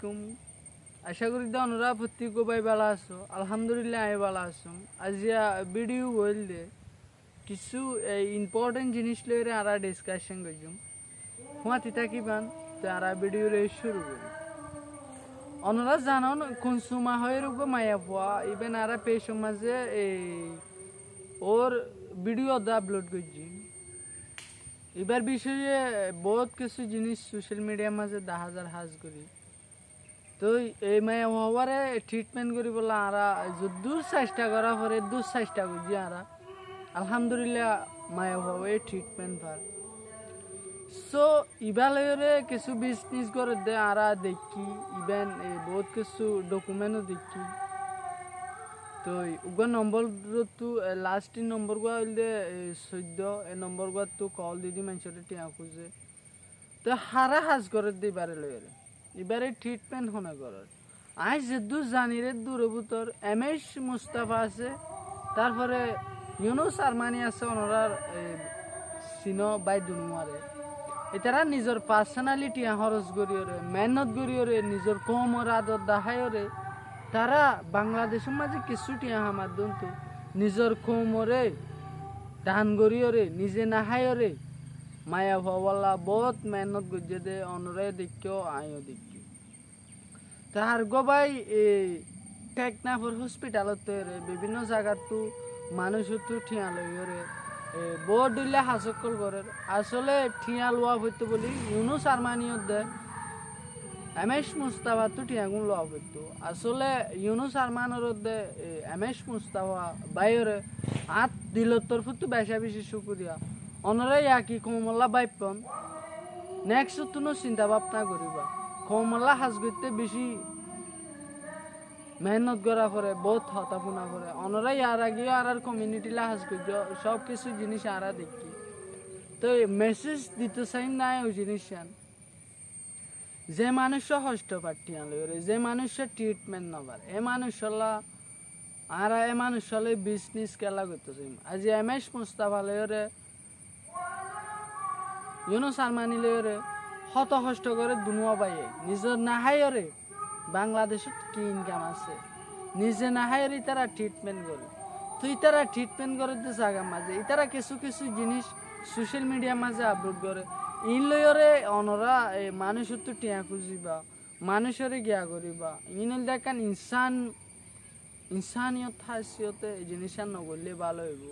আলাইকুম। আশা করি আপনারা প্রত্যেক ভাই ভালো আছো। আলহামদুলিল্লাহ আমি ভালো আছো। আজিয়া ভিডিও বললে কিছু ইম্পর্টেন্ট জিনিস লইরে আরা ডিসকাশন করছুম। হুয়াতি থাকিবান তো আরা ভিডিও রে শুরু করি। আপনারা জানেন কনসুমা হয়ে রুগো মায়া পোয়া ইভেন আরা পেশ মাঝে ওর ভিডিও আপলোড করছি। এবার বিষয়ে বহুত কিছু জিনিস সোশ্যাল মিডিয়ার মাঝে হাজ করি তো এই মায়া হওয়ারে ট্রিটমেন্ট করি বলে আরা দূর চেষ্টা করা পরে দূর চেষ্টা করছি আরা আলহামদুলিল্লাহ মায়া হওয়া ট্রিটমেন্ট পার সো ইবালয়রে কিছু বিজনেস করে দে আরা দেখি ইভেন বহুত কিছু ডকুমেন্টও দেখি তো উগা নম্বর তো লাস্ট নম্বর গুয়া হইলে 14 এই নম্বর গুয়া তো কল দিদি মানুষের টিয়া খুঁজে তো হারা হাজ করে দিবারে লইরে এবারে ট্রিটমেন্ট হনে করার আজ যেদূর জানি রে দূরভূতর এমএস মুস্তাফা আছে তারপরে ইউনুস আরমানি আছে ওনার সিনো বাই দুনুয়ারে এটারা নিজের পার্সোনালিটি খরচ করিওরে মেহনত করিওরে নিজের কমর আদর দাহায়রে তারা বাংলাদেশের মাঝে কিছু টিয়া আমার দন্তু নিজের কমরে দান করিওরে নিজে নাহায়রে মায়া ভাওয়ালা বহুত মেহনত গজে দে অনরে দেখিও আয়ও দেখি তাহার গবাই টেকনাফর হসপিটালত বিভিন্ন জায়গাতো মানুষ তো ঠিয়া লইরে বহুত দিলে হাসকল করে আসলে ঠিয়া লোয়া হইতো বলি ইউনুস আরমানিয়ত দে এমএস মুস্তাফা তো ঠিয়াগুন লোয়া হইতো আসলে ইউনুস আরমানের দে এমএস মুস্তাফা বাইরে হাত দিল তরফ তো বেশা বেশি শুকুরিয়া অনরে কি কমলা বাইপন নেক্সট তুনো চিন্তা ভাবনা করিবা কমলা হাজ করতে বেশি মেহনত করা করে বহুত হতাপনা করে অনরা ইয়ার আগে আর কমিউনিটি লাহাজ করছ সব কিছু জিনিস আরা দেখি তো মেসেজ দিতে চাই নাই ওই জিনিস যে মানুষ হস্ত পাঠি আনলে যে মানুষের ট্রিটমেন্ট নবার এ মানুষলা আর এ মানুষলে বিজনেস খেলা করতেছে আজ এমএস মুস্তাফা লয়রে ইউনুস আরমানি লয়রে হত হস্ত করে দুনুয়া পাইয়ে নিজের নাহাইরে বাংলাদেশত কি ইনকাম আছে নিজে নাহাইরে তারা ট্রিটমেন্ট করে তুই তারা ট্রিটমেন্ট করে তো জায়গা মাঝে তারা কিছু কিছু জিনিস সোশ্যাল মিডিয়ার মাঝে আপলোড করে ইন লয়রে অনরা মানুষের তো টিয়া খুঁজিবা মানুষরে গিয়া করিবা ইনল দেখান ইনসানিয়ত হাসিয়তে এই জিনিস নগরলে ভালো হইব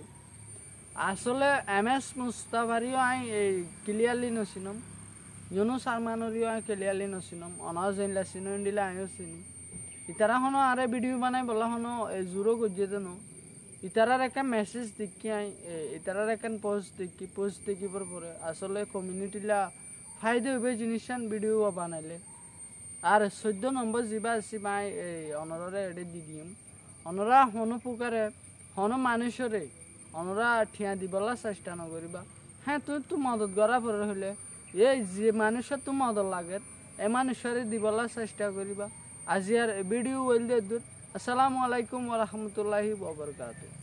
আসলে এমএস মুস্তাফারিও এই ক্লিয়ারলি নছিলাম ইউনুস আরমানরিও ক্লিয়ারলি নছিলাম অনাও জানলা চিনো দিলে আমিও চিনি ইতারা হনো আরে ভিডিও বানাই বলা হনো জোরও গজিয়ে দেন ইতারার একটা মেসেজ দেখি ইতারার একটা পোস্ট দেখিবার পরে আসলে কমিউনিটিলা ফায়দা হইবে জিনিস ভিডিও বানাইলে আর 14 নম্বর যা আছে মাই অনরে এডে দি দিম অনরা হনো প্রকারে হনো মানুষরে অনরা ঠিয়া দিবলা চেষ্টা নকরিবা হ্যাঁ তুই তো মদত করা পরে হলে এই যে মানুষের তো মদত লাগে এ মানুষের দিবলা চেষ্টা করিবা আজি আর ভিডিও বললে দূর আসসালামু আলাইকুম ওয়া রাহমাতুল্লাহি ওয়া বারাকাতুহু।